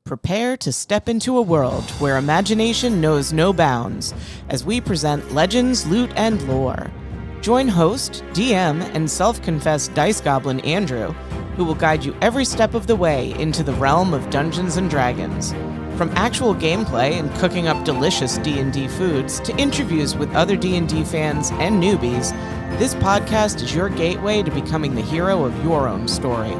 Prepare to step into a world where imagination knows no bounds as we present Legends, Loot, and Lore. Join host, DM, and self-confessed Dice Goblin Andrew, who will guide you every step of the way into the realm of Dungeons & Dragons. From actual gameplay and cooking up delicious D&D foods to interviews with other D&D fans and newbies, this podcast is your gateway to becoming the hero of your own story.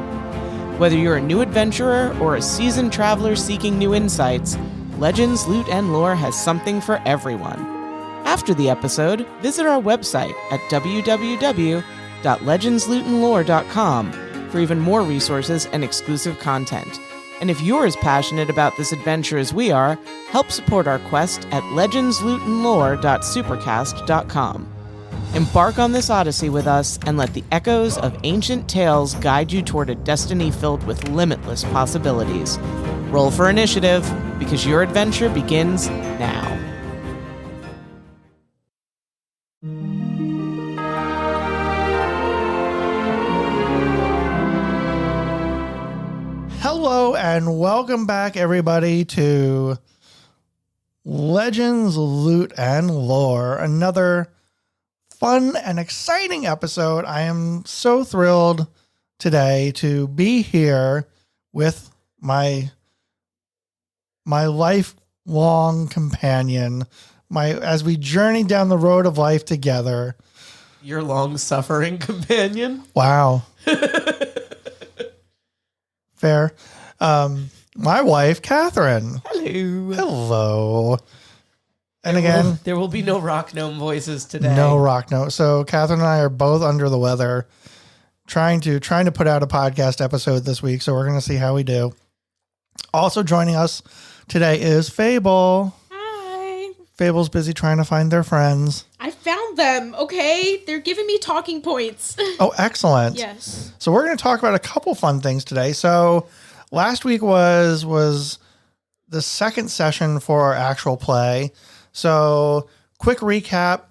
Whether you're a new adventurer or a seasoned traveler seeking new insights, Legends, Loot, and Lore has something for everyone. After the episode, visit our website at www.legendslootandlore.com for even more resources and exclusive content. And if you're as passionate about this adventure as we are, help support our quest at legendslootandlore.supercast.com. Embark on this odyssey with us and let the echoes of ancient tales guide you toward a destiny filled with limitless possibilities. Roll for initiative, because your adventure begins now. Hello and welcome back, everybody, to Legends, Loot, and Lore. Another fun and exciting episode. I am so thrilled today to be here with my lifelong companion, as we journey down the road of life together. Your long-suffering companion? Wow. Fair. My wife, Catherine. Hello. Hello. And again, there will be no rock gnome voices today. No rock gnome. So Catherine and I are both under the weather, trying to put out a podcast episode this week. So we're going to see how we do. Also joining us today is Fable. Hi. Fable's busy trying to find their friends. I found them. Okay. They're giving me talking points. Oh, excellent. Yes. So we're going to talk about a couple fun things today. So last week was the second session for our actual play. So, quick recap,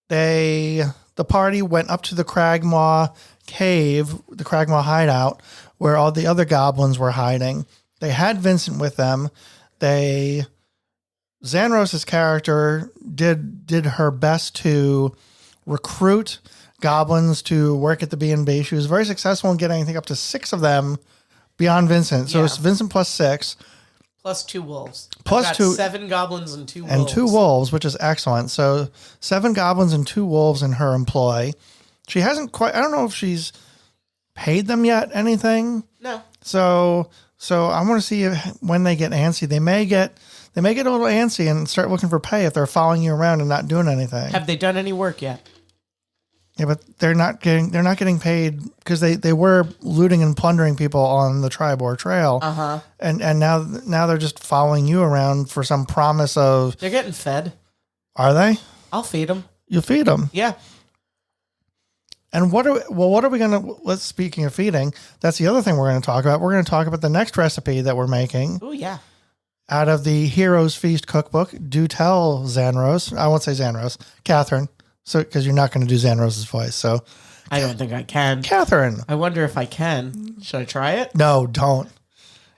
the party went up to the Cragmaw cave, the Cragmaw hideout, where all the other goblins were hiding. They had Vincent with them. Xanros's character did her best to recruit goblins to work at the B&B. She was very successful in getting, I think, up to 6 of them beyond Vincent. So, it's Vincent plus 6. Plus 2 wolves. Plus I've got 7 goblins and 2 wolves. And 2 wolves, which is excellent. So 7 goblins and 2 wolves in her employ. She hasn't quite, I don't know if she's paid them yet, anything. No. So I want to see when they get antsy. They may get a little antsy and start looking for pay if they're following you around and not doing anything. Have they done any work yet? Yeah, but they're not getting paid because they were looting and plundering people on the Tribor Trail. Uh-huh. And now they're just following you around for some promise of... They're getting fed. Are they? I'll feed them. You feed them? Yeah. And speaking of feeding, that's the other thing we're going to talk about. We're going to talk about the next recipe that we're making. Oh, yeah. Out of the Heroes Feast Cookbook. Do tell Xanros. I won't say Xanros. Catherine. So, because you're not going to do Xanros's voice, so I don't think I can. Catherine, I wonder if I can. Should I try it? No, don't.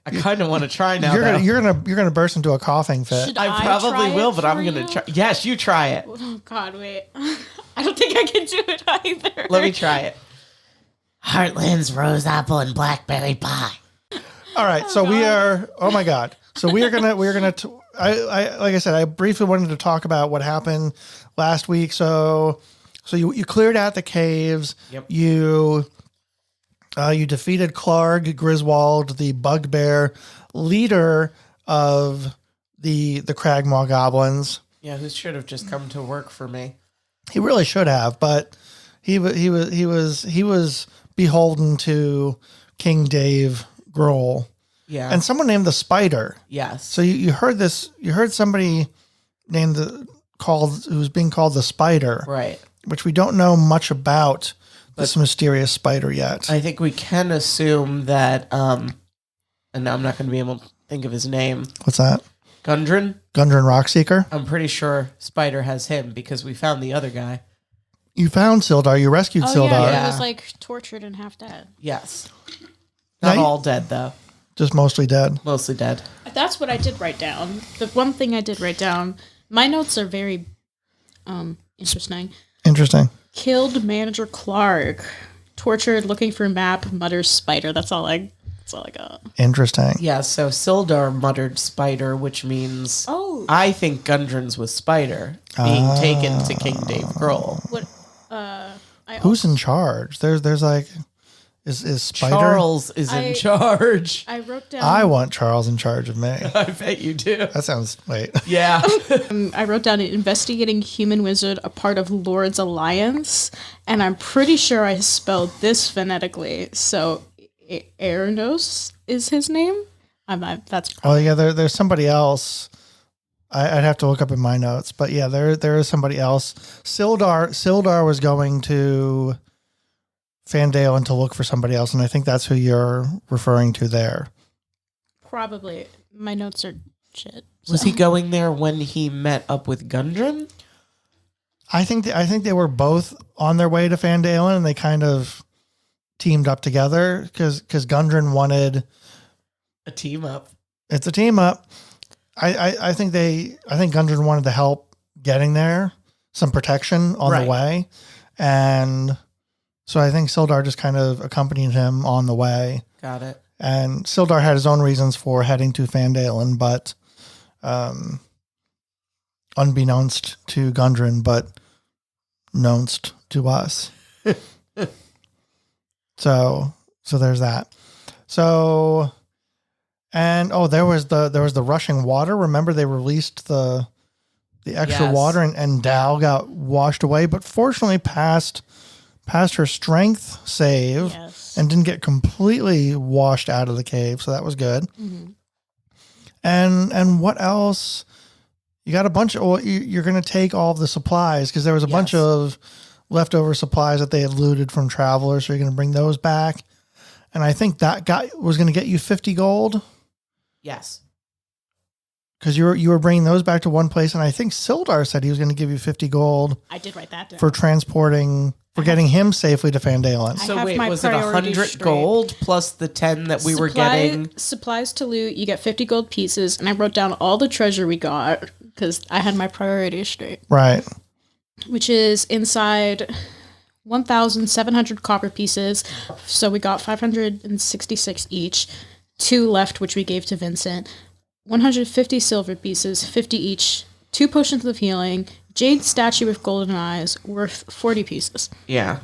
I kind of want to try now. You're gonna burst into a coughing fit. Should I probably will, but I'm gonna try. Yes, you try it. Oh God, wait. I don't think I can do it either. Let me try it. Heartlands, Roseapple, and Blackberry pie. All right, so we are. Oh my God. So we're gonna. I like I said, I briefly wanted to talk about what happened last week. So you cleared out the caves. Yep. You defeated Clarg Griswold, the bugbear leader of the Cragmaw goblins. Yeah, who should have just come to work for me. He really should have, but he was beholden to King Dave Grohl. Yeah. And someone named the Spider. Yes. So you heard this. You heard somebody who's being called the Spider, right? Which we don't know much about this mysterious spider yet. I think we can assume that. And I'm not going to be able to think of his name. What's that? Gundren Rockseeker. I'm pretty sure Spider has him because we found the other guy. You found Sildar. You rescued Sildar. Yeah, he was like tortured and half dead. Yes. Not all dead though. Just mostly dead. Mostly dead. That's what I did write down. The one thing I did write down, my notes are very interesting. Interesting. Killed manager Clark. Tortured, looking for map, mutters spider. That's all I got. Interesting. Yeah, so Sildar muttered spider, which means I think Gundren's with spider being taken to King Dave Grohl. What? Who's in charge? There's like, is Spider? Charles is in charge. I wrote down. I want Charles in charge of me. I bet you do. That sounds, wait. Yeah. I wrote down investigating human wizard, a part of Lord's Alliance, and I'm pretty sure I spelled this phonetically. So, Ernos is his name. That's. Oh yeah, there's somebody else. I'd have to look up in my notes, but yeah, there is somebody else. Sildar was going to Fandalen to look for somebody else, and I think that's who you're referring to there. Probably. My notes are shit. Was he going there when he met up with Gundren? I think they were both on their way to Fandalen, and they kind of teamed up together because Gundren wanted a team up. It's a team up. I think Gundren wanted to help getting there, some protection on the way, and so I think Sildar just kind of accompanied him on the way. Got it. And Sildar had his own reasons for heading to Fandalen, but unbeknownst to Gundren, but knownst to us. So there's that. So, and there was the rushing water. Remember they released the extra water and Dal got washed away, but fortunately passed her strength save and didn't get completely washed out of the cave. So that was good. Mm-hmm. And what else? You got a bunch of, you're going to take all of the supplies because there was a bunch of leftover supplies that they had looted from travelers. So you're going to bring those back. And I think that guy was going to get you 50 gold. Yes. Because you were bringing those back to one place. And I think Sildar said he was going to give you 50 gold. I did write that down. For transporting, for getting him safely to Fandalen. So wait, was it 100 gold plus the 10 that we were getting? Supplies to loot, you get 50 gold pieces. And I wrote down all the treasure we got because I had my priorities straight. Right. Which is inside 1,700 copper pieces. So we got 566 each. 2 left, which we gave to Vincent. 150 silver pieces, 50 each. 2 potions of healing. Jade statue with golden eyes, worth 40 pieces. Yeah.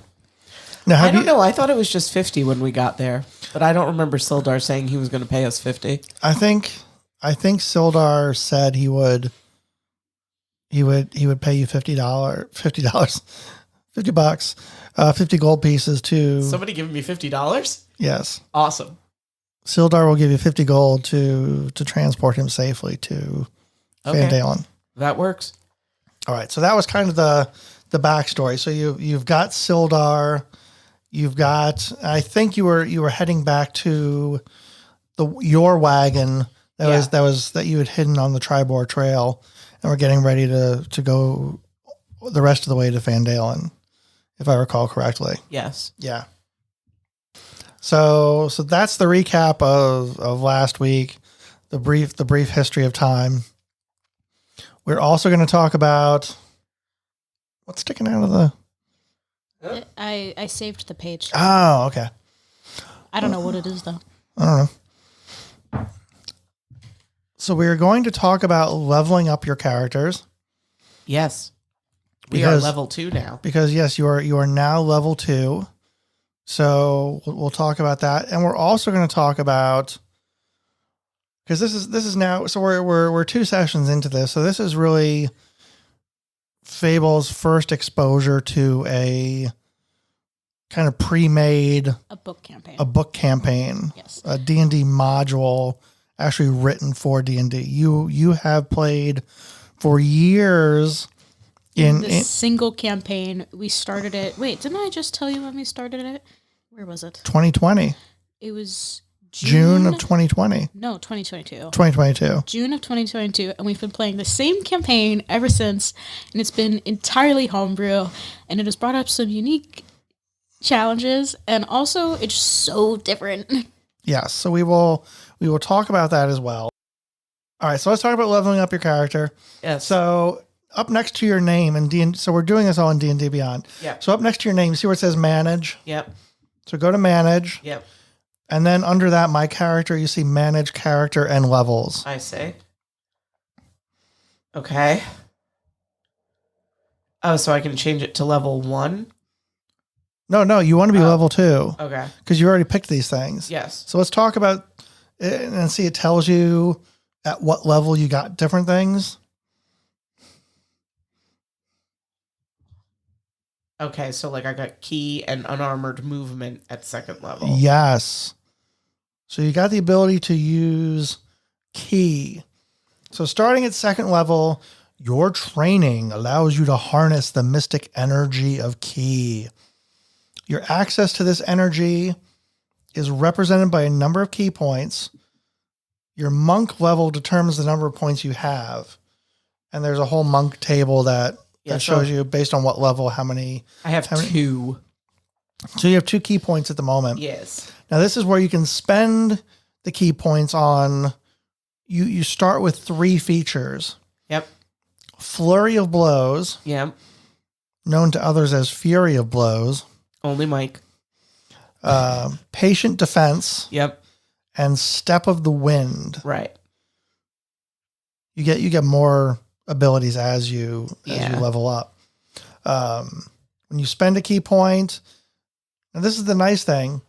Now, I don't know. I thought it was just 50 when we got there, but I don't remember Sildar saying he was going to pay us 50. I think Sildar said he would pay you $50, 50 bucks, 50 gold pieces to somebody giving me $50. Yes. Awesome. Sildar will give you 50 gold to transport him safely to Fandalen. That works. All right. So that was kind of the backstory. So you've got Sildar, you've got, I think you were heading back to your wagon that you had hidden on the Tribor Trail. And we're getting ready to go the rest of the way to Fandalen, if I recall correctly. Yes. Yeah. So that's the recap of last week, the brief history of time. We're also going to talk about what's sticking out of the. I saved the page. Oh, okay. I don't know what it is though. I don't know. So we're going to talk about leveling up your characters. Yes. We are level 2 now. Because yes, you are now level 2. So we'll talk about that. And we're also going to talk about, because this is now, so we're 2 sessions into this. So this is really Fable's first exposure to a kind of pre-made a book campaign. Yes. A D&D module actually written for D&D. You have played for years in the single campaign. We started it. Wait, didn't I just tell you when we started it? Where was it? 2020. It was June of 2020. No, 2022. 2022. June of 2022, and we've been playing the same campaign ever since, and it's been entirely homebrew, and it has brought up some unique challenges, and also it's so different. Yes, so we will talk about that as well. All right, so let's talk about leveling up your character. Yes. So up next to your name in D&D, so we're doing this all in D&D Beyond. Yeah. So up next to your name, see where it says manage? Yep. So go to manage. Yep. And then under that, my character, you see manage character and levels. I see. Okay. Oh, so I can change it to level 1? No, you want to be level 2 Okay. because you already picked these things. Yes. So let's talk about it and see, it tells you at what level you got different things. Okay, so like I got key and unarmored movement at 2nd level. Yes. So you got the ability to use key. So starting at 2nd level, your training allows you to harness the mystic energy of key. Your access to this energy is represented by a number of key points. Your monk level determines the number of points you have. And there's a whole monk table that shows you based on what level, how many. I have 2. So you have 2 key points at the moment. Yes. Now this is where you can spend the key points on. You start with 3 features. Yep. Flurry of blows, Yep. known to others as fury of blows. Only Mike. Patient defense. Yep. And step of the wind. Right. You get more abilities as you level up. When you spend a key point, and this is the nice thing,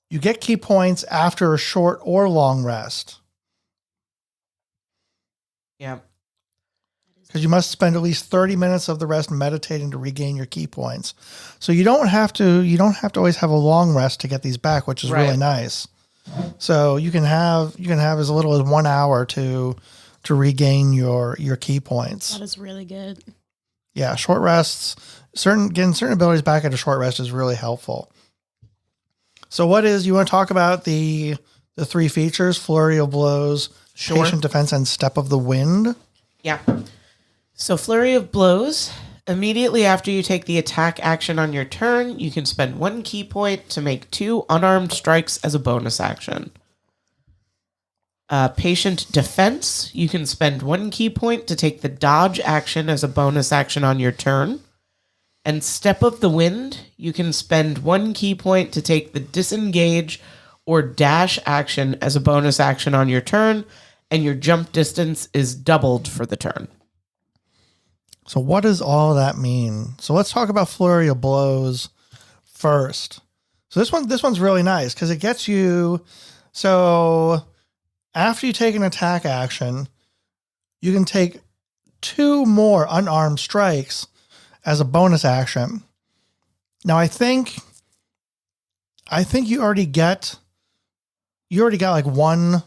you get key points after a short or long rest. Yep. Because you must spend at least 30 minutes of the rest meditating to regain your key points. So you don't have to always have a long rest to get these back, which is really nice. So you can have as little as 1 hour to regain your key points. That is really good. Yeah, short rests, getting certain abilities back at a short rest is really helpful. So you want to talk about the 3 features, flurry of blows, patient defense, and step of the wind? Yeah. So Flurry of Blows, immediately after you take the attack action on your turn, you can spend 1 key point to make 2 unarmed strikes as a bonus action. Patient Defense, you can spend 1 key point to take the dodge action as a bonus action on your turn. And Step of the Wind, you can spend 1 key point to take the disengage or dash action as a bonus action on your turn, and your jump distance is doubled for the turn. So what does all that mean? So let's talk about Flurry of Blows first. So this one's really nice because it gets you. So after you take an attack action, you can take 2 more unarmed strikes as a bonus action. Now I think you already got like 1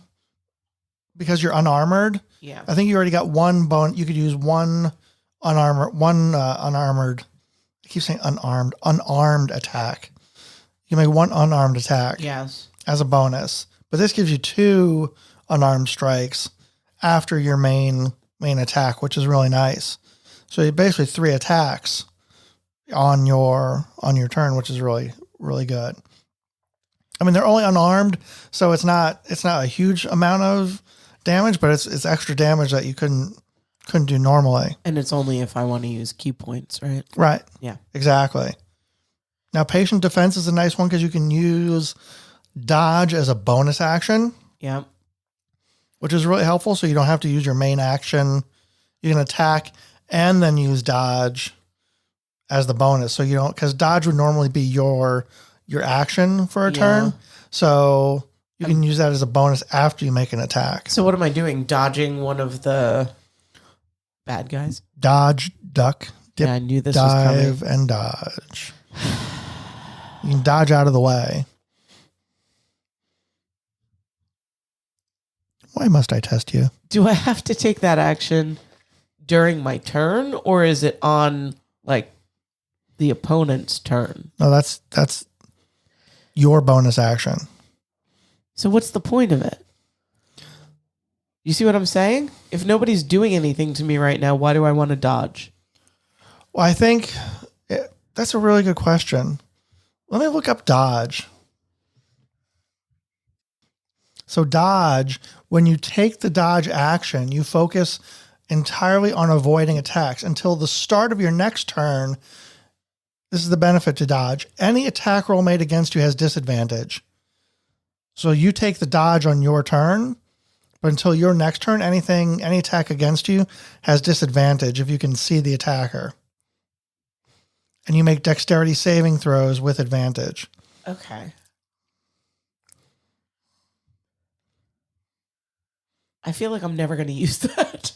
because you're unarmored. Yeah. I think you already got 1 bone. You could use 1 unarmored. I keep saying unarmed attack. You can make 1 unarmed attack. Yes. As a bonus, but this gives you 2 unarmed strikes after your main attack, which is really nice. So you basically 3 attacks on your turn, which is really, really good. I mean, they're only unarmed, so it's not a huge amount of damage, but it's extra damage that you couldn't do normally. And it's only if I want to use key points, right? Right. Yeah. Exactly. Now, patient defense is a nice one because you can use dodge as a bonus action. Yeah. Which is really helpful, so you don't have to use your main action. You can attack and then use dodge as the bonus. So you don't, because dodge would normally be your action for a turn. So you can use that as a bonus after you make an attack. So what am I doing? Dodging one of the bad guys? Dodge, duck, dip, I knew this was coming. dive, and dodge. You can dodge out of the way. Why must I test you? Do I have to take that action during my turn, or is it on like the opponent's turn? No, that's your bonus action. So what's the point of it? You see what I'm saying? If nobody's doing anything to me right now, why do I want to dodge? Well, I think that's a really good question. Let me look up dodge. So dodge, when you take the dodge action, you focus entirely on avoiding attacks until the start of your next turn. This is the benefit to dodge. Any attack roll made against you has disadvantage. So you take the dodge on your turn, but until your next turn, any attack against you has disadvantage if you can see the attacker. And you make dexterity saving throws with advantage. Okay. I feel like I'm never going to use that.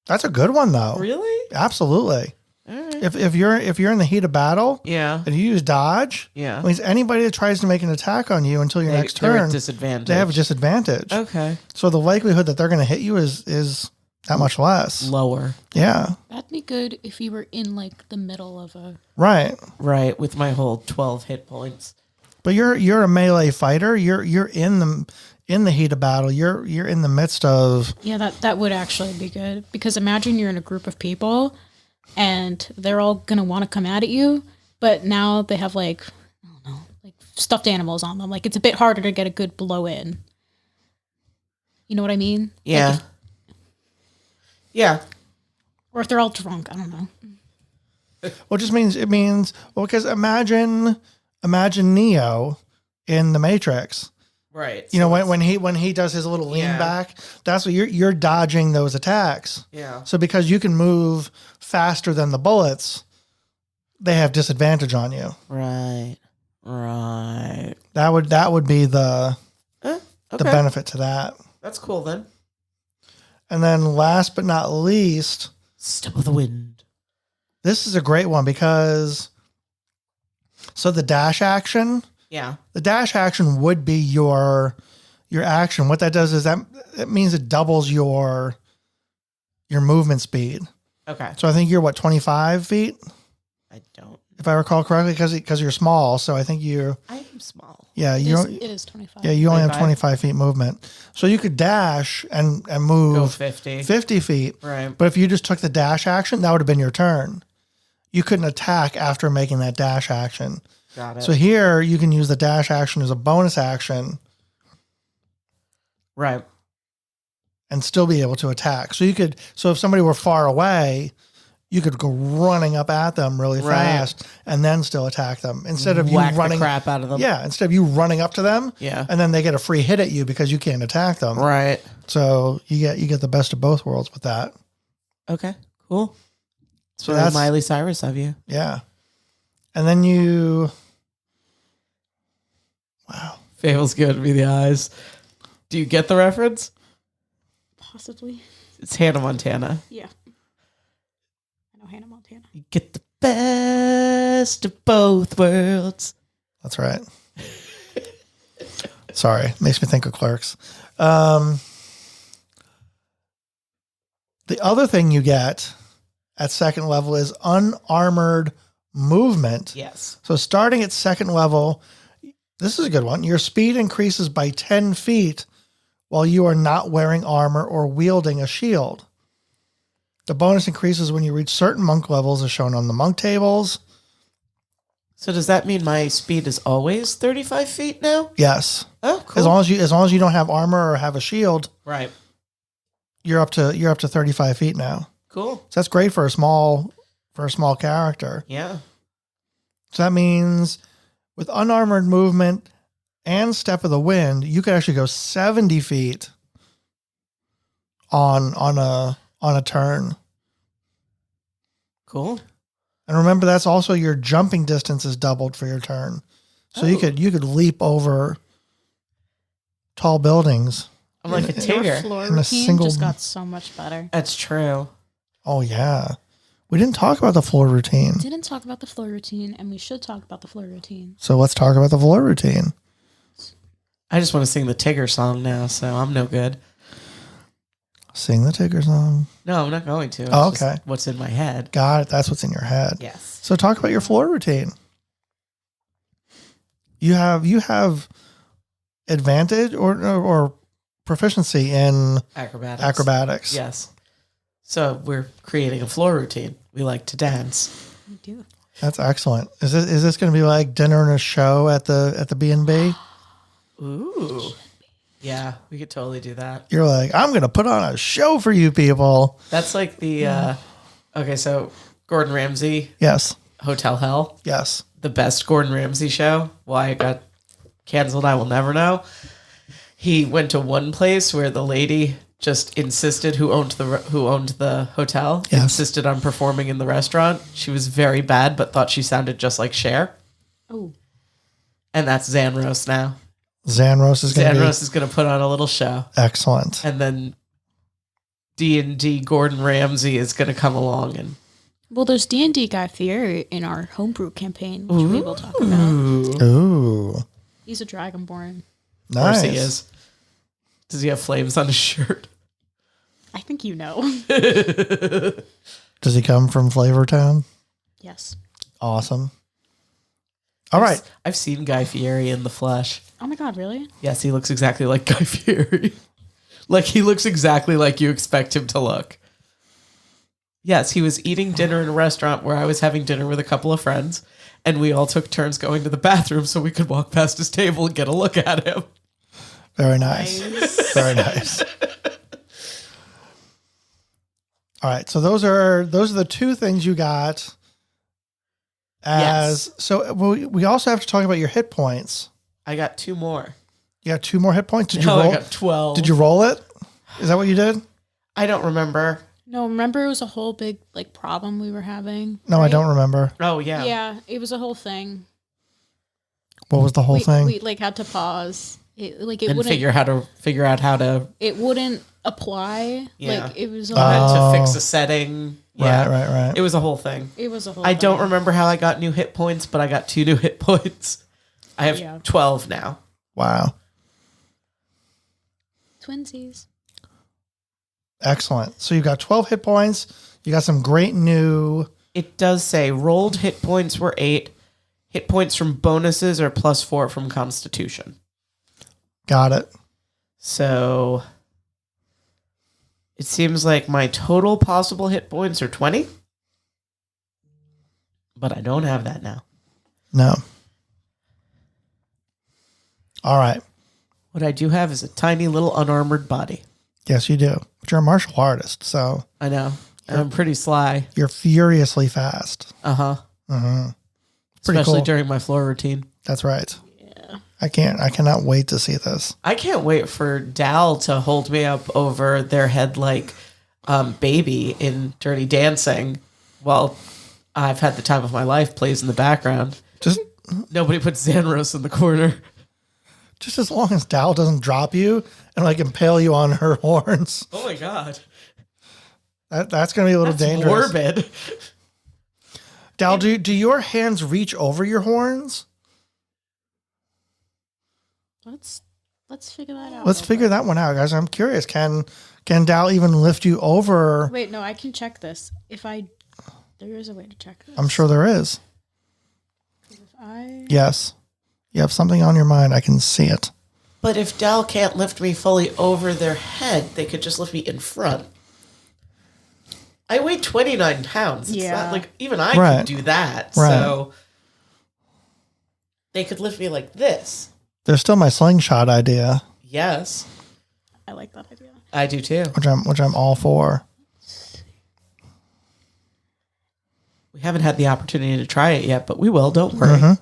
That's a good one, though. Really? Absolutely. All right. If you're in the heat of battle, Yeah. and you use dodge, Yeah. it means anybody that tries to make an attack on you until your next They're turn, at disadvantage. they have a disadvantage. Okay. So the likelihood that they're going to hit you is that much less. Lower. Yeah. That'd be good if you were in like the middle of a. Right. Right. With my whole 12 hit points. But you're a melee fighter. You're in the heat of battle. You're in the midst of. Yeah, that would actually be good, because imagine you're in a group of people and they're all going to want to come at you, but now they have like, I don't know, like stuffed animals on them. Like it's a bit harder to get a good blow in. You know what I mean? Yeah. Like Yeah. or if they're all drunk, I don't know. Well, it means because imagine Neo in the Matrix. Right. You know, when he does his little lean Yeah. back, that's what you're dodging those attacks. Yeah. So because you can move faster than the bullets, they have disadvantage on you. Right. Right. That would be the Okay. benefit to that. That's cool then. And then last but not least, Step of the wind. this is a great one because so the dash action. Yeah. The dash action would be your action. What that does is it means it doubles your movement speed. Okay. So I think you're 25 feet, I don't. if I recall correctly, because you're small. So I think I am small. it Is 25. you only have 25. 25 feet movement. So you could dash and Go move 50. 50 feet. Right. But if you just took the dash action, that would have been your turn. You couldn't attack after making that dash action. Got it. So here you can use the dash action as a bonus action right. and still be able to attack. So if somebody were far away, you could go running up at them really Right. fast and then still attack them instead of Whack you running the crap out of them. Yeah, instead of you running up to them, Yeah. and then they get a free hit at you because you can't attack them. Right. So you get the best of both worlds with that. Okay. Cool. So So that's Miley Cyrus of you. yeah. And then you wow. Fable's good. Me the eyes. Do you get the reference? Possibly. It's Hannah Montana. Yeah. I know Hannah Montana. You get the best of both worlds. That's right. Sorry, makes me think of Clerks. The other thing you get at second level is unarmored movement. Yes. So starting at second level, this is a good one. Your speed increases by 10 feet while you are not wearing armor or wielding a shield. The bonus increases when you reach certain monk levels as shown on the monk tables. So does that mean my speed is always 35 feet now? Yes. Oh, cool. As long as you don't have armor or have a shield, Right. you're up to 35 feet now. Cool. So that's great for a small character. Yeah. So that means with unarmored movement and step of the wind, you could actually go 70 feet on a turn. Cool. And remember, that's also your jumping distance is doubled for your turn. So you could leap over tall buildings. I'm like a Your tigger. floor In a routine single- just got so much better. That's true. Oh yeah. We didn't talk about the floor routine. Didn't talk about the floor routine, and we should talk about the floor routine. So let's talk about the floor routine. I just want to sing the Tigger song now, so I'm no good. Sing the Tigger song. No, I'm not going to. It's Oh, just okay. what's in my head. Got it. That's what's in your head. Yes. So talk about your floor routine. You have advantage or proficiency in acrobatics. Yes. So we're creating a floor routine. We like to dance. We do. That's excellent. Is this going to be like dinner and a show at the B&B? Ooh. Yeah, we could totally do that. You're like, I'm going to put on a show for you people. That's like the, okay, so Gordon Ramsay, Yes. Hotel Hell, Yes. the best Gordon Ramsay show. Why it got canceled, I will never know. He went to one place where the lady just insisted, who owned the hotel, Yes. insisted on performing in the restaurant. She was very bad, but thought she sounded just like Cher. Oh. And that's Xanros now. Xanros is going to be Xanros is going to put on a little show. excellent. And then D&D Gordon Ramsay is going to come along and... Well, there's D&D Guy Fieri in our homebrew campaign, which we will talk about. Ooh. He's a dragonborn. Of course Nice. he is. Does he have flames on his shirt? I think you know. Does he come from Flavortown? Yes. Awesome. All right. I've seen Guy Fieri in the flesh. Oh my god, really? Yes, he looks exactly like Guy Fieri. Like, he looks exactly like you expect him to look. Yes, he was eating dinner in a restaurant where I was having dinner with a couple of friends, and we all took turns going to the bathroom so we could walk past his table and get a look at him. Very nice. Very nice. All right. So those are the two things you got. So we also have to talk about your hit points. I got 2 more. You got 2 more hit points. Did you No, roll? I got 12. Did you roll it? Is that what you did? I don't remember. No, remember it was a whole big problem we were having? No, I right? don't remember. Oh, yeah. Yeah, it was a whole thing. What was the whole thing? We had to pause. It And wouldn't figure out how to... it wouldn't apply. Yeah. It was a I whole, had to fix a setting. Yeah. Right. It was a whole thing. it was a whole I thing. don't remember how I got new hit points, but I got 2 new hit points. I have Yeah. 12 now. Wow. Twinsies. Excellent. So you got 12 hit points. You got some great new... It does say rolled hit points were 8. Hit points from bonuses are +4 from Constitution. Got it. So it seems like my total possible hit points are 20. But I don't have that now. No. All right. What I do have is a tiny little unarmored body. Yes, you do. But you're a martial artist, so I know. And I'm pretty sly. you're furiously fast. Uh-huh. Mm-hmm. Pretty Especially cool. during my floor routine. That's right. Yeah. I cannot wait to see this. I can't wait for Dal to hold me up over their head like Baby in Dirty Dancing while I've had the time of my life plays in the background. Just Nobody puts Xanros in the corner. just as long as Dal doesn't drop you and like impale you on her horns. Oh my god. That's going to be a little That's dangerous. morbid. Dal, do your hands reach over your horns? Let's figure that out. Let's real figure quick. that one out, guys. I'm curious. Can Dal even lift you over? Wait, no, I can check this. There is a way to check this. I'm sure there is. If I Yes. You have something on your mind. I can see it. But if Dal can't lift me fully over their head, they could just lift me in front. I weigh 29 pounds. It's Yeah. not like even I Right. could do that. Right. So they could lift me like this. There's still my slingshot idea, Yes, I like that idea. I do too. which I'm all for. We haven't had the opportunity to try it yet, but we will. Don't worry.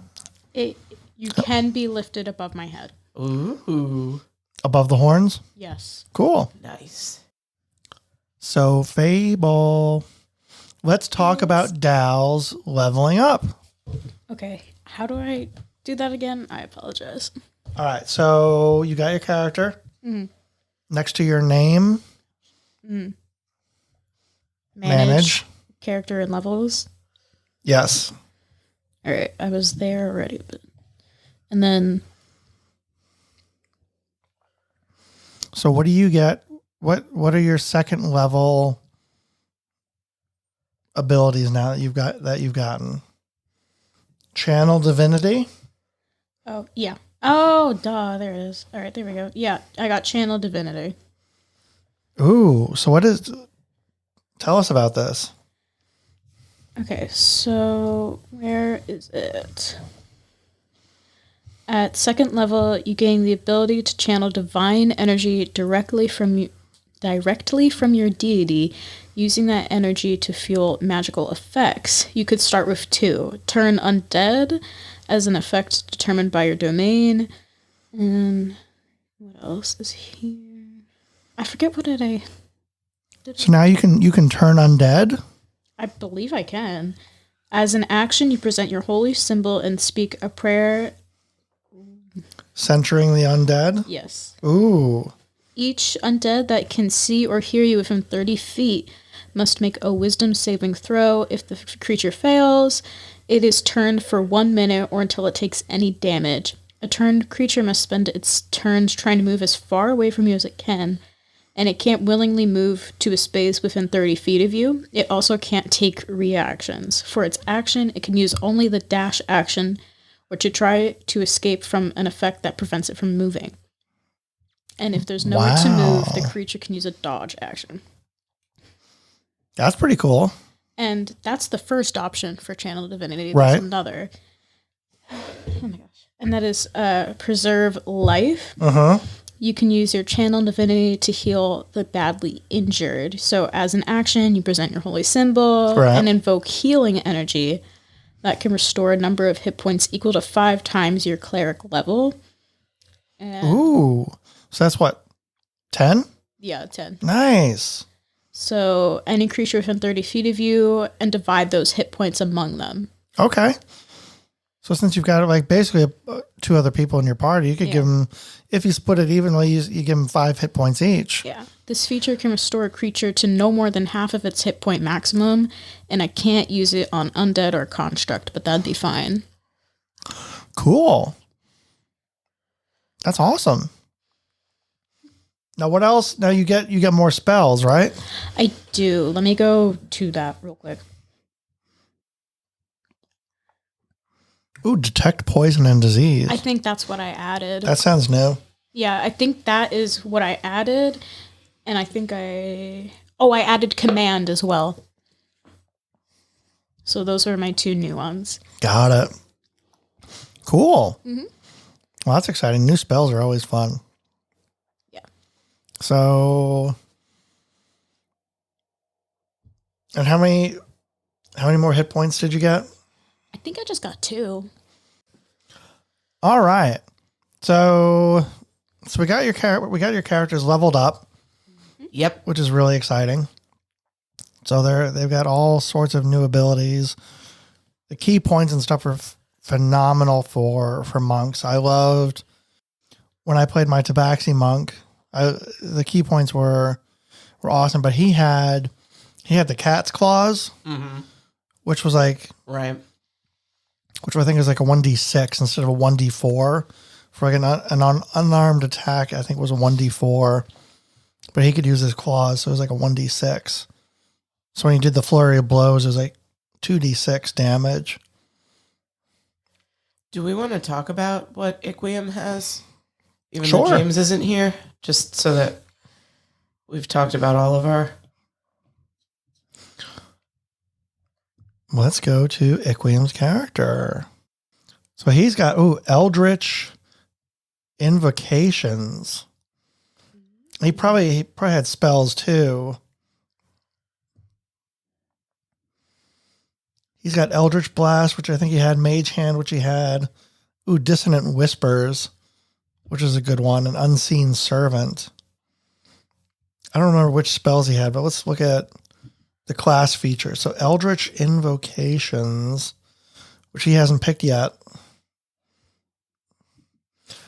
You can be lifted above my head. Ooh, Above the horns? Yes. Cool. nice. So, Fable. Let's talk about Dal's leveling up. Okay. How do I do that again? I apologize. All right. So, you got your character. Mm-hmm. Next to your name, manage. Character and levels. Yes. All right. I was there already. And then So, what do you get? What are your second level abilities now that you've gotten? Channel divinity. oh yeah. Oh duh, there it is. All right, there we go. Yeah, I got channel divinity. Ooh, so tell us about this. Okay, so where is it? At second level, you gain the ability to channel divine energy directly from your deity, using that energy to fuel magical effects. You could start with 2. Turn undead as an effect determined by your domain. And what else is here? I forget what did I... So now you can turn undead? I believe I can. As an action, you present your holy symbol and speak a prayer. Centering the undead? Yes. Ooh. Each undead that can see or hear you within 30 feet must make a wisdom saving throw. If the creature fails, it is turned for 1 minute or until it takes any damage. A turned creature must spend its turns trying to move as far away from you as it can, and it can't willingly move to a space within 30 feet of you. It also can't take reactions. For its action, it can use only the dash action or to try to escape from an effect that prevents it from moving. And if there's nowhere to move, the creature can use a dodge action. That's pretty cool. And that's the first option for Channel Divinity. Right. There's another. Oh my gosh. And that is Preserve Life. Uh-huh. You can use your Channel Divinity to heal the badly injured. So as an action, you present your holy symbol and invoke healing energy that can restore a number of hit points equal to 5 times your cleric level. And ooh. So that's what? 10? Yeah, 10. Nice. So any creature within 30 feet of you, and divide those hit points among them. Okay. So since you've got like basically 2 other people in your party, you could give them, if you split it evenly, you give them 5 hit points each. Yeah. This feature can restore a creature to no more than half of its hit point maximum, and I can't use it on undead or construct, but that'd be fine. Cool. That's awesome. Now what else? Now you get more spells, right? I do. Let me go to that real quick. Ooh, detect poison and disease. I think that's what I added. That sounds new. Yeah, I think that is what I added. And I think I added command as well. So those are my 2 new ones. Got it. Cool. Mm-hmm. Well, that's exciting. New spells are always fun. Yeah. So, and how many more hit points did you get? I think I just got 2. All right. So we got your characters leveled up. Yep. Which is really exciting. So they've got all sorts of new abilities. The key points and stuff are phenomenal for monks. I loved when I played my Tabaxi monk. The key points were awesome, but he had the cat's claws, which was like which I think is like a 1d6 instead of a 1d4 for like an unarmed attack. I think it was a 1d4. But he could use his claws, so it was like a 1d6. So when he did the flurry of blows, it was like 2d6 damage. Do we want to talk about what Iquium has? Even Sure. though James isn't here? Just so that we've talked about all of our... Let's go to Iquium's character. So he's got, Eldritch Invocations. He probably had spells too. He's got Eldritch Blast, which I think he had, Mage Hand, which he had. Dissonant Whispers, which is a good one, and Unseen Servant. I don't remember which spells he had, but let's look at the class feature. So Eldritch Invocations, which he hasn't picked yet.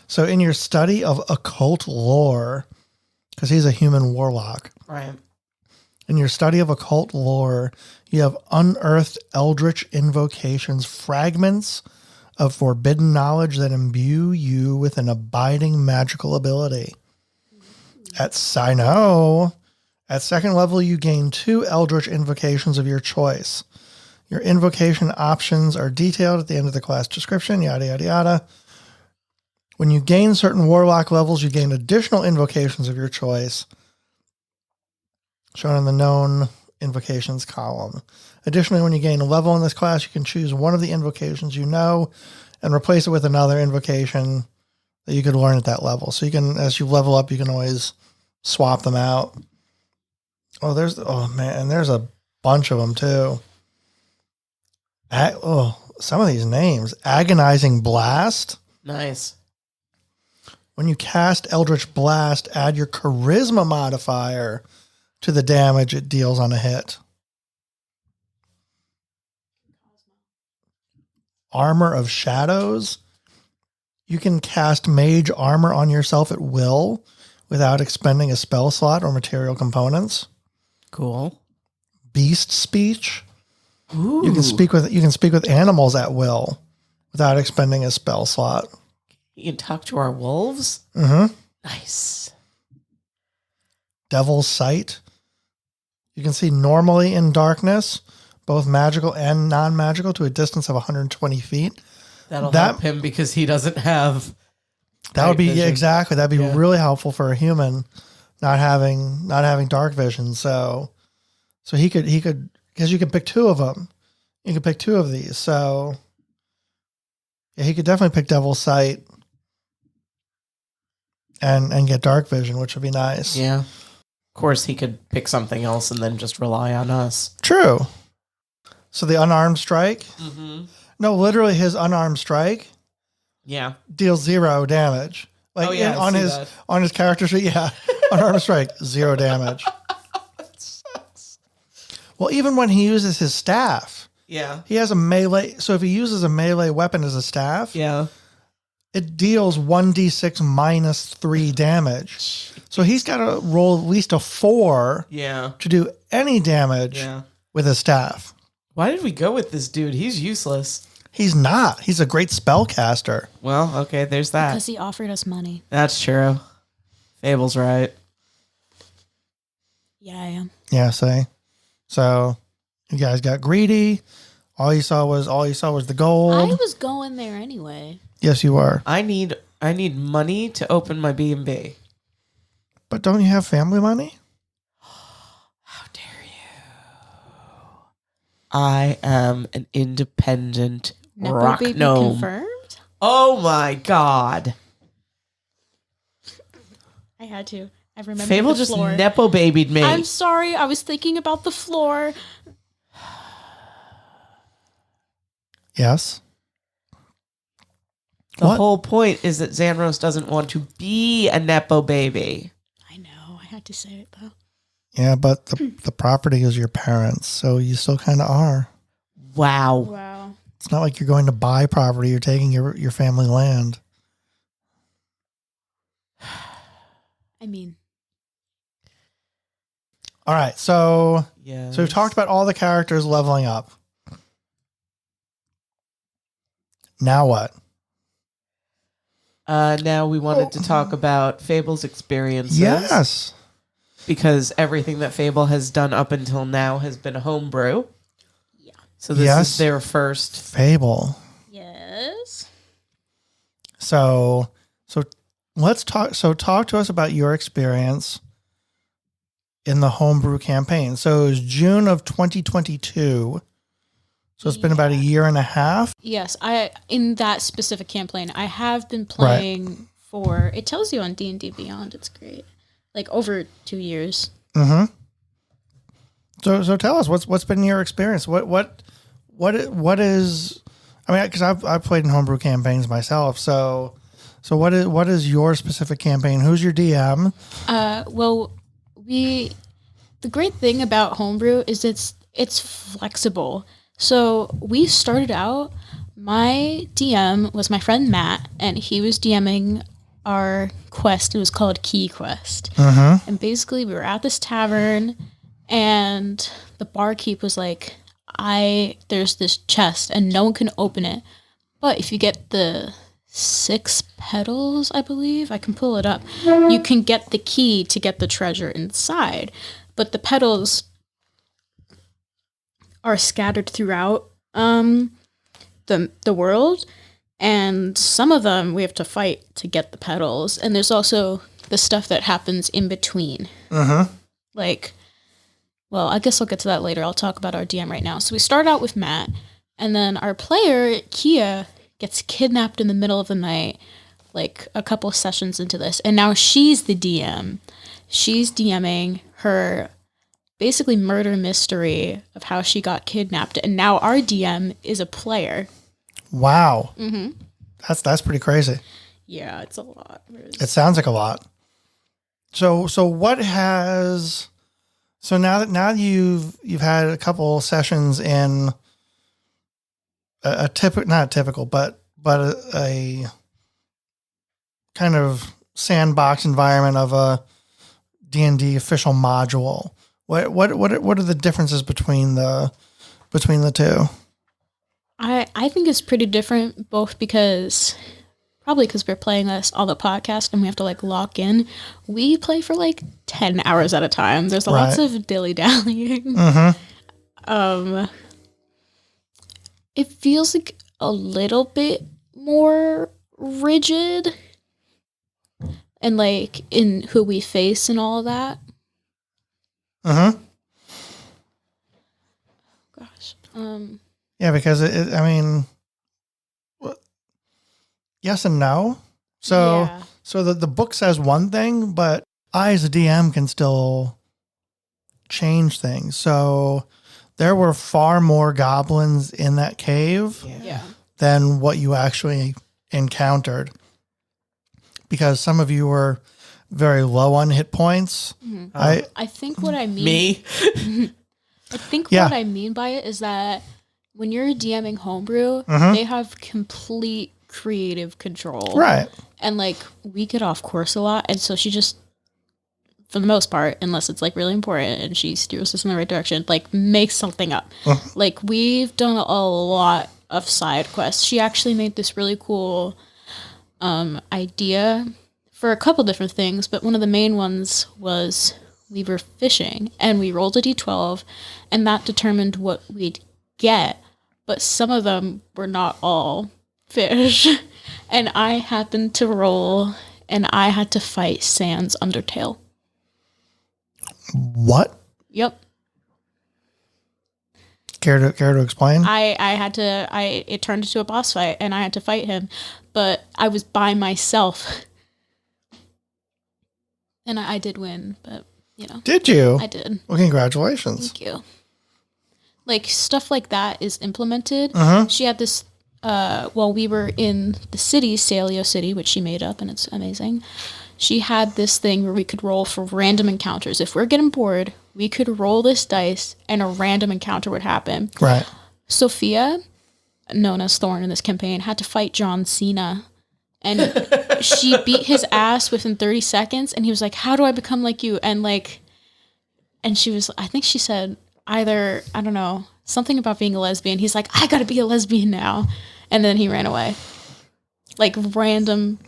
So in your study of occult lore, because he's a human warlock. Right. In your study of occult lore, you have unearthed eldritch invocations, fragments of forbidden knowledge that imbue you with an abiding magical ability. At second level, you gain 2 eldritch invocations of your choice. Your invocation options are detailed at the end of the class description, yada, yada, yada. When you gain certain warlock levels, you gain additional invocations of your choice, shown in the known invocations column. Additionally, when you gain a level in this class, you can choose one of the invocations you know and replace it with another invocation that you could learn at that level. So you can, as you level up, you can always swap them out. There's a bunch of them too. Some of these names. Agonizing Blast. Nice. When you cast Eldritch Blast, add your charisma modifier to the damage it deals on a hit. Armor of Shadows. You can cast mage armor on yourself at will without expending a spell slot or material components. Cool. Beast Speech. Ooh. You can speak with animals at will without expending a spell slot. You can talk to our wolves? Mm-hmm. Nice. Devil's Sight. You can see normally in darkness, both magical and non-magical, to a distance of 120 feet. That'll help him because he doesn't have. That would be vision. exactly. That'd be really helpful for a human not having dark vision. So he could because you can pick two of them. You can pick two of these. So yeah, he could definitely pick Devil's Sight and get dark vision, which would be nice. Yeah. Of course, he could pick something else and then just rely on us. True. So the unarmed strike. Mm-hmm. No, literally his unarmed strike. Yeah. Deals 0 damage. Like on his character sheet, yeah. Unarmed strike, 0 damage. That sucks. Well, even when he uses his staff, he has a melee. So if he uses a melee weapon as a staff, it deals 1d6 minus 3 damage. So he's got to roll at least a 4 to do any damage with his staff. Why did we go with this dude? He's useless. He's not. He's a great spellcaster. Well, okay, there's that. Because he offered us money. That's true. Fable's right. Yeah, I am. Yeah, say. So you guys got greedy. All you saw was the gold. I was going there anyway. Yes, you are. I need money to open my B&B. But don't you have family money? How dare you? I am an independent Nepo rock baby gnome. confirmed? Oh my god. I had to. I remember Fable the just floor. Nepo babied me. I'm sorry. I was thinking about the floor. Yes. The whole point is that Xanros doesn't want to be a Nepo baby. I know. I had to say it, though. Yeah, but the property is your parents', so you still kind of are. Wow. It's not like you're going to buy property. You're taking your family land. I mean. All right, so yes. So we've talked about all the characters leveling up. Now what? Now we wanted to talk about Fable's experiences. Yes. Because everything that Fable has done up until now has been a homebrew. Yeah. So this is their first Fable. Yes. So let's talk. So talk to us about your experience in the homebrew campaign. So it was June of 2022. So it's been about a year and a half. Yes, in that specific campaign, I have been playing for. It tells you on D&D Beyond. It's great, like over 2 years. Mm-hmm. So tell us what's been your experience. What is? I mean, because I've played in homebrew campaigns myself. So what is your specific campaign? Who's your DM? Well, the great thing about homebrew is it's flexible. So we started out, my DM was my friend Matt, and he was DMing our quest. It was called Key Quest. Mm-hmm. And basically we were at this tavern, and the barkeep was like, there's this chest, and no one can open it. But if you get the 6 petals, I believe, I can pull it up, you can get the key to get the treasure inside. But the petals are scattered throughout the world, and some of them we have to fight to get the petals, and there's also the stuff that happens in between. Mm-hmm. Like well, I guess I'll get to that later. I'll talk about our DM right now. So we start out with Matt, and then our player, Kia, gets kidnapped in the middle of the night, like a couple of sessions into this, and now she's the DM. She's DMing her basically murder mystery of how she got kidnapped, and now our DM is a player. Wow. Mm-hmm. That's pretty crazy. Yeah, it's a lot. It sounds like a lot. So what has... So now that you've had a couple sessions in a typical, not typical, but a kind of sandbox environment of a D&D official module, what are the differences between the two? I think it's pretty different, both because we're playing this on the podcast and we have to like lock in. We play for like 10 hours at a time. There's lots of dilly-dallying. Mm-hmm. It feels like a little bit more rigid and like in who we face and all of that. Mm-hmm. Gosh. Yeah, because yes and no. So the book says one thing, but I as a DM can still change things. So there were far more goblins in that cave than what you actually encountered, because some of you were very low on hit points. Mm-hmm. I think what I mean... Me? I think what I mean by it is that when you're DMing homebrew, they have complete creative control. Right. And like we get off course a lot, and so she just, for the most part, unless it's like really important and she steers us in the right direction, like makes something up. Like we've done a lot of side quests. She actually made this really cool idea for a couple different things, but one of the main ones was we were fishing and we rolled a d12 and that determined what we'd get, but some of them were not all fish. And I happened to roll and I had to fight Sans Undertale. What? Yep. Care to explain? It turned into a boss fight and I had to fight him, but I was by myself. And I did win, but you know. Did you? I did. Well, congratulations. Thank you. Like stuff like that is implemented. She had this while we were in the city, Salio City, which she made up and it's amazing. She had this thing where we could roll for random encounters. If we're getting bored, we could roll this dice and a random encounter would happen. Right. Sophia, known as Thorn in this campaign, had to fight John Cena. And she beat his ass within 30 seconds. And he was like, how do I become like you? And she was, I think she said either, I don't know, something about being a lesbian. He's like, I gotta be a lesbian now. And then he ran away. Like random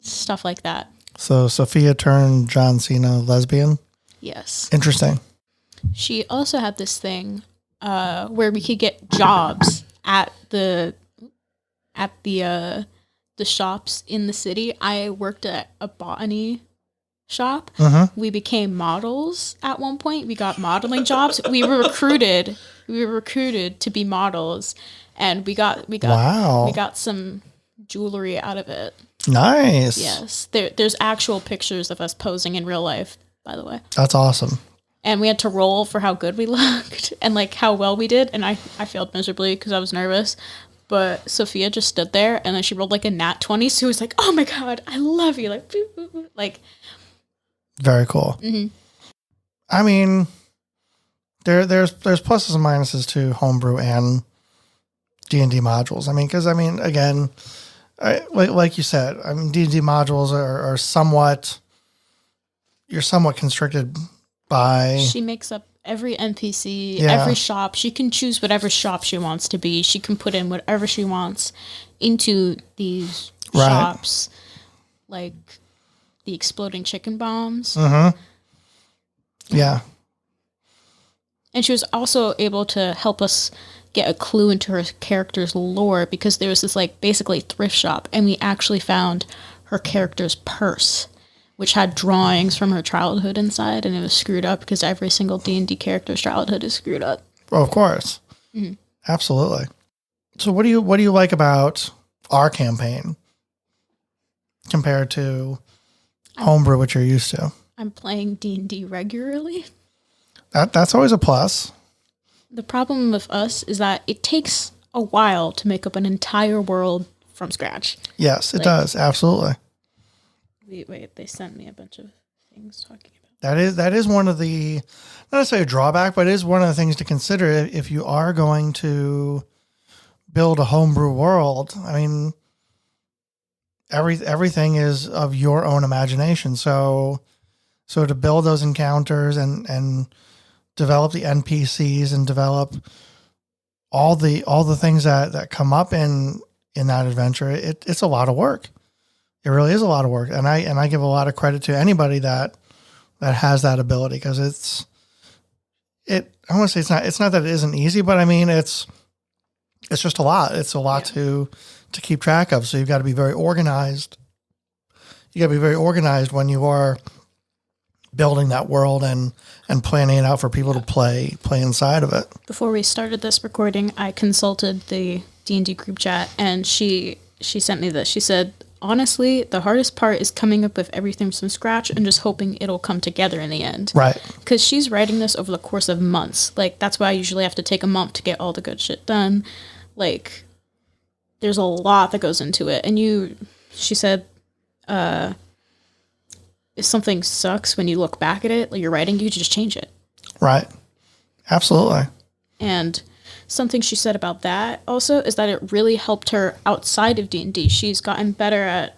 stuff like that. So Sophia turned John Cena lesbian? Yes. Interesting. She also had this thing where we could get jobs at the shops in the city. I worked at a botany shop. We became models at one point. We got modeling jobs. We were recruited to be models, and we got some jewelry out of it. Nice. Yes. There's actual pictures of us posing in real life, by the way. That's awesome. And we had to roll for how good we looked and like how well we did. And I failed miserably because I was nervous. But Sophia just stood there and then she rolled like a nat 20. So it was like, oh my God, I love you. Like, boop, boop, boop. Like, very cool. I mean, there's pluses and minuses to homebrew and D&D modules. I mean, because again, like you said, D&D modules are somewhat, you're somewhat constricted by. She makes up every NPC, every shop. She can choose whatever shop she wants to be. She can put in whatever she wants into these shops, like the exploding chicken bombs. Yeah. And she was also able to help us get a clue into her character's lore, because there was this like basically thrift shop and we actually found her character's purse, which had drawings from her childhood inside, and it was screwed up because every single D&D character's childhood is screwed up. Oh, of course. Mm-hmm. Absolutely. So what do you like about our campaign compared to homebrew, which you're used to? I'm playing D&D regularly. That's always a plus. The problem with us is that it takes a while to make up an entire world from scratch. Yes, it does. Absolutely. Wait, they sent me a bunch of things talking about. That is one of the, not necessarily a drawback, but it is one of the things to consider if you are going to build a homebrew world. I mean, everything is of your own imagination. So to build those encounters and develop the NPCs and develop all the things that come up in that adventure, it's a lot of work. It really is a lot of work. And I give a lot of credit to anybody that has that ability, because I want to say it's not that it isn't easy, but I mean, it's just a lot. It's a lot to keep track of. So you've got to be very organized. You got to be very organized when you are building that world and planning it out for people to play inside of it. Before we started this recording, I consulted the D&D group chat, and she sent me this. She said, honestly, the hardest part is coming up with everything from scratch and just hoping it'll come together in the end. Right. Because she's writing this over the course of months. Like, that's why I usually have to take a month to get all the good shit done. Like, there's a lot that goes into it. And she said, if something sucks when you look back at it, like you're writing, you just change it. Right. Absolutely. And something she said about that also is that it really helped her outside of D&D. She's gotten better at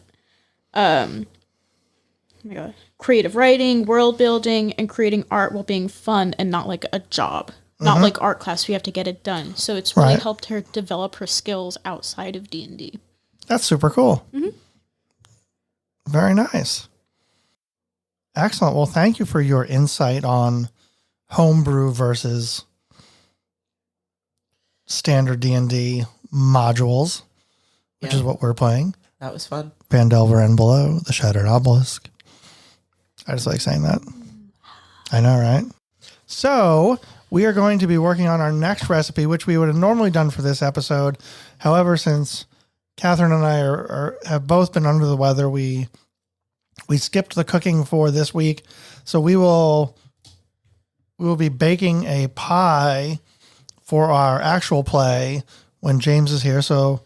creative writing, world building, and creating art while being fun and not like a job. Not like art class, we have to get it done. So it's really helped her develop her skills outside of D&D. That's super cool. Mm-hmm. Very nice. Excellent. Well, thank you for your insight on homebrew versus standard D&D modules, which is what we're playing. That was fun. Vandelver and Below, the Shattered Obelisk. I just like saying that. I know, right? So we are going to be working on our next recipe, which we would have normally done for this episode. However, since Catherine and I have both been under the weather, we skipped the cooking for this week. So we will be baking a pie for our actual play when James is here. So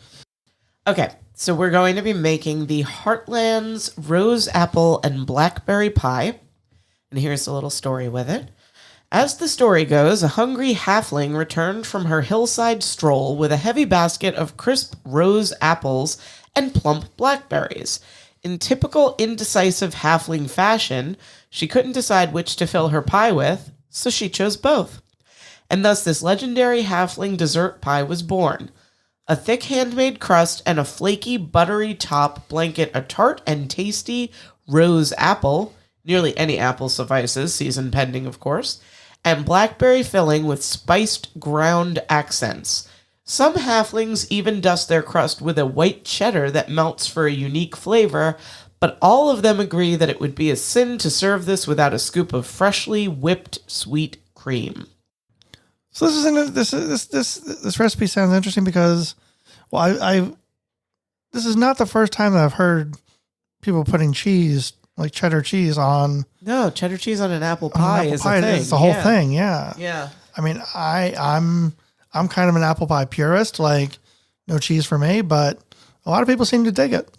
we're going to be making the Heartlands Roseapple and Blackberry pie. And here's a little story with it. As the story goes, a hungry halfling returned from her hillside stroll with a heavy basket of crisp rose apples and plump blackberries. In typical indecisive halfling fashion, she couldn't decide which to fill her pie with, so she chose both. And thus this legendary halfling dessert pie was born. A thick handmade crust and a flaky, buttery top blanket a tart and tasty rose apple, nearly any apple suffices, season pending of course, and blackberry filling with spiced ground accents. Some halflings even dust their crust with a white cheddar that melts for a unique flavor, but all of them agree that it would be a sin to serve this without a scoop of freshly whipped sweet cream. So this recipe sounds interesting because, well, this is not the first time that I've heard people putting cheese, like cheddar cheese, on. No, cheddar cheese on an apple pie is a thing. It's the whole thing, yeah. Yeah. I mean, I'm kind of an apple pie purist, like no cheese for me, but a lot of people seem to dig it.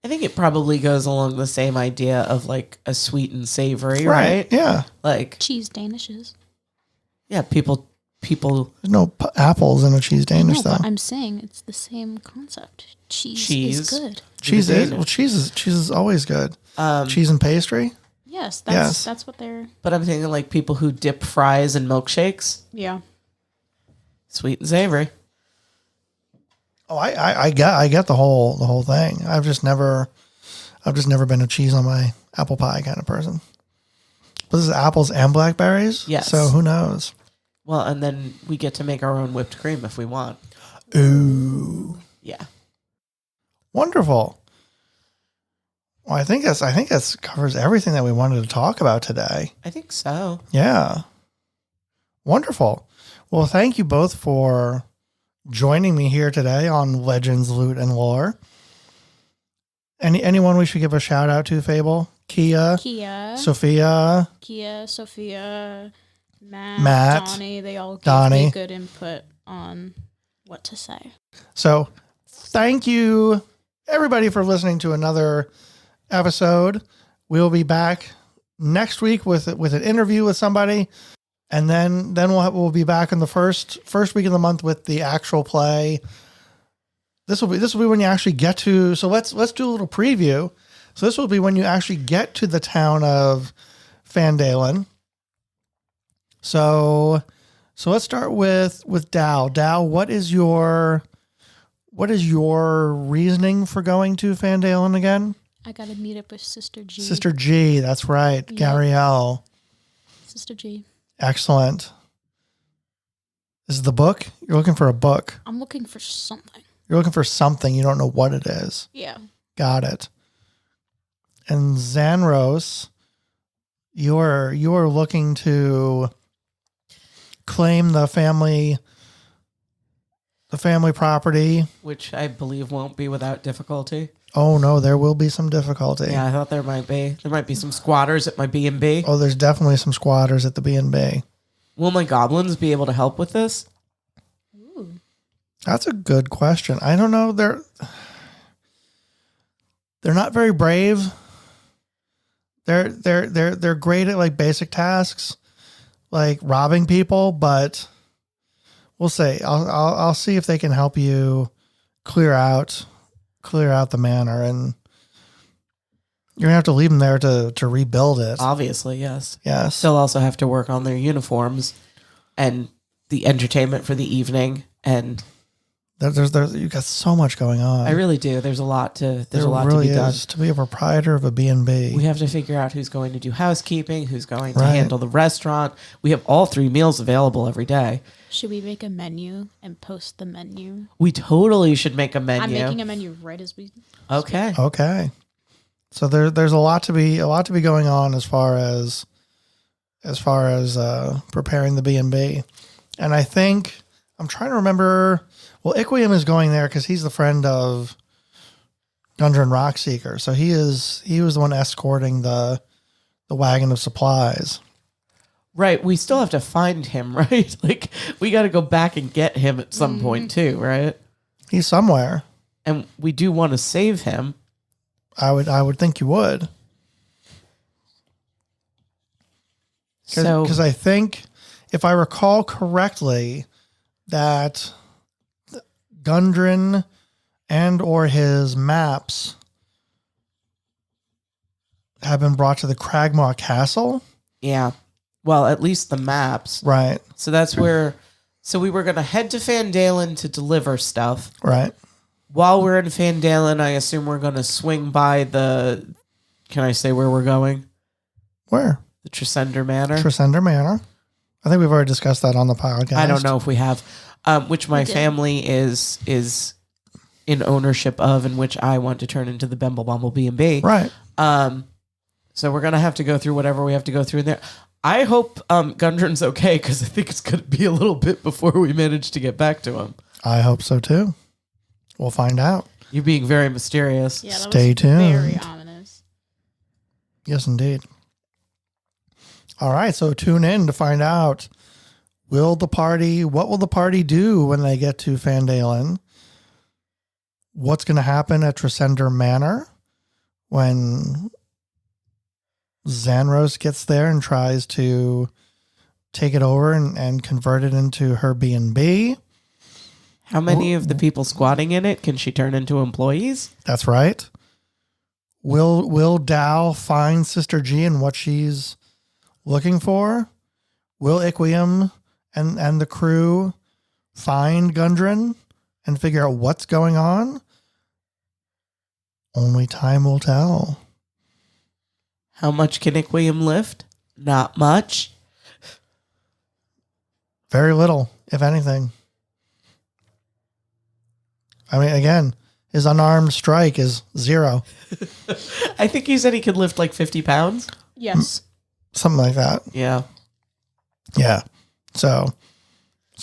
I think it probably goes along the same idea of like a sweet and savory, right? Yeah. Like cheese danishes. Yeah, people. There's no apples in a cheese Danish, though. But I'm saying it's the same concept. Cheese is good. Cheese is always good. Cheese and pastry. Yes, that's what they're. But I'm thinking like people who dip fries in milkshakes. Yeah. Sweet and savory. Oh, I get the whole thing. I've just never been a cheese on my apple pie kind of person. But this is apples and blackberries. Yes. So who knows? Well, and then we get to make our own whipped cream if we want. Ooh. Yeah. Wonderful. Well, I think that's covers everything that we wanted to talk about today. I think so. Yeah. Wonderful. Well, thank you both for joining me here today on Legends, Loot, and Lore. Anyone we should give a shout out to, Fable? Kia, Sophia, Matt, Donnie. They all gave me good input on what to say. So thank you, everybody, for listening to another episode. We'll be back next week with an interview with somebody. And then we'll be back in the first week of the month with the actual play. This will be when you actually get to. So let's do a little preview. So this will be when you actually get to the town of Fandalen. So let's start with Dow. Dow, what is your reasoning for going to Fandalen again? I got to meet up with Sister G. Sister G, that's right. Yep. Gabrielle. Sister G. Excellent. This is the book? You're looking for a book. I'm looking for something. You're looking for something. You don't know what it is. Yeah. Got it. And Xanros, you're looking to claim the family property. Which I believe won't be without difficulty. Oh, no, there will be some difficulty. Yeah, I thought there might be. There might be some squatters at my B&B. Oh, there's definitely some squatters at the B&B. Will my goblins be able to help with this? Ooh. That's a good question. I don't know. They're not very brave. They're great at like basic tasks, like robbing people, but we'll see. I'll see if they can help you clear out the manor, and you're gonna have to leave them there to rebuild it. Obviously, yes. Yes. They'll also have to work on their uniforms and the entertainment for the evening, and there's you've got so much going on. I really do. There's a lot to be done. To be a proprietor of a B&B. We have to figure out who's going to do housekeeping, who's going to handle the restaurant. We have all 3 meals available every day. Should we make a menu and post the menu? We totally should make a menu. I'm making a menu right as we Okay. speak. Okay. So there's a lot to be going on as far as preparing the B&B. And I think I'm trying to remember. Well, Iquium is going there because he's the friend of Gundren Rockseeker. So he was the one escorting the wagon of supplies. Right. We still have to find him, right? Like, we got to go back and get him at some point, too, right? He's somewhere. And we do want to save him. I would think you would. Because I think, if I recall correctly, that Gundren and or his maps have been brought to the Cragmaw Castle. Yeah. Well, at least the maps. Right. So that's where... So we were going to head to Fandalen to deliver stuff. Right. While we're in Fandalen, I assume we're going to swing by the... Can I say where we're going? Where? The Tresender Manor. Tresender Manor. I think we've already discussed that on the podcast. I don't know if we have. Which my family is in ownership of, and which I want to turn into the Bemble Bumble B&B. Right. So we're going to have to go through whatever we have to go through in there. I hope Gundren's okay, because I think it's going to be a little bit before we manage to get back to him. I hope so, too. We'll find out. You being very mysterious. Yeah, that Stay tuned. Very ominous. Yes, indeed. All right, so tune in to find out what will the party do when they get to Fandalen? What's going to happen at Tresender Manor when Xanros gets there and tries to take it over and convert it into her B&B? How many of the people squatting in it can she turn into employees? That's right. Will Dow find Sister G and what she's looking for? Will Iquium and the crew find Gundren and figure out what's going on? Only time will tell. How much can Iquium lift? Not much. Very little, if anything. I mean, again, His unarmed strike is 0. I think he said he could lift like 50 pounds. Yes. Something like that. Yeah. Yeah. So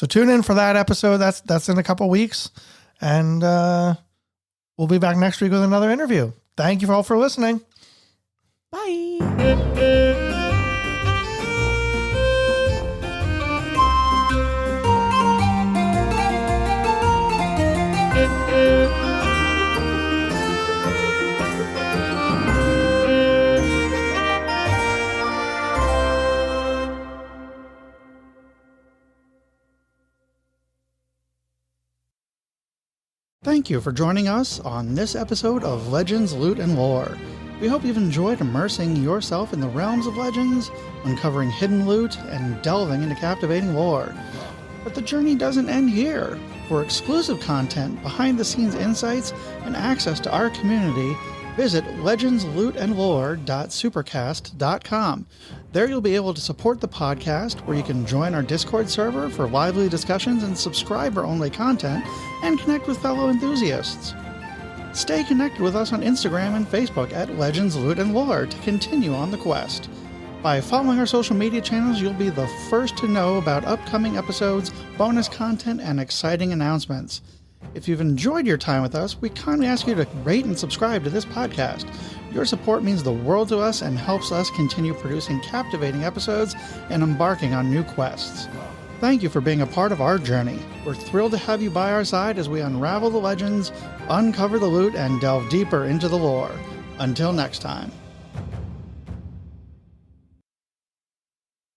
tune in for that episode. That's in a couple weeks. And we'll be back next week with another interview. Thank you all for listening. Bye. Thank you for joining us on this episode of Legends, Loot, and Lore. We hope you've enjoyed immersing yourself in the realms of legends, uncovering hidden loot, and delving into captivating lore. But the journey doesn't end here. For exclusive content, behind-the-scenes insights, and access to our community, visit legendslootandlore.supercast.com. There you'll be able to support the podcast, where you can join our Discord server for lively discussions and subscriber-only content, and connect with fellow enthusiasts. Stay connected with us on Instagram and Facebook at Legends, Loot, and Lore to continue on the quest. By following our social media channels, you'll be the first to know about upcoming episodes, bonus content, and exciting announcements. If you've enjoyed your time with us, we kindly ask you to rate and subscribe to this podcast. Your support means the world to us and helps us continue producing captivating episodes and embarking on new quests. Thank you for being a part of our journey. We're thrilled to have you by our side as we unravel the legends, uncover the loot, and delve deeper into the lore. Until next time.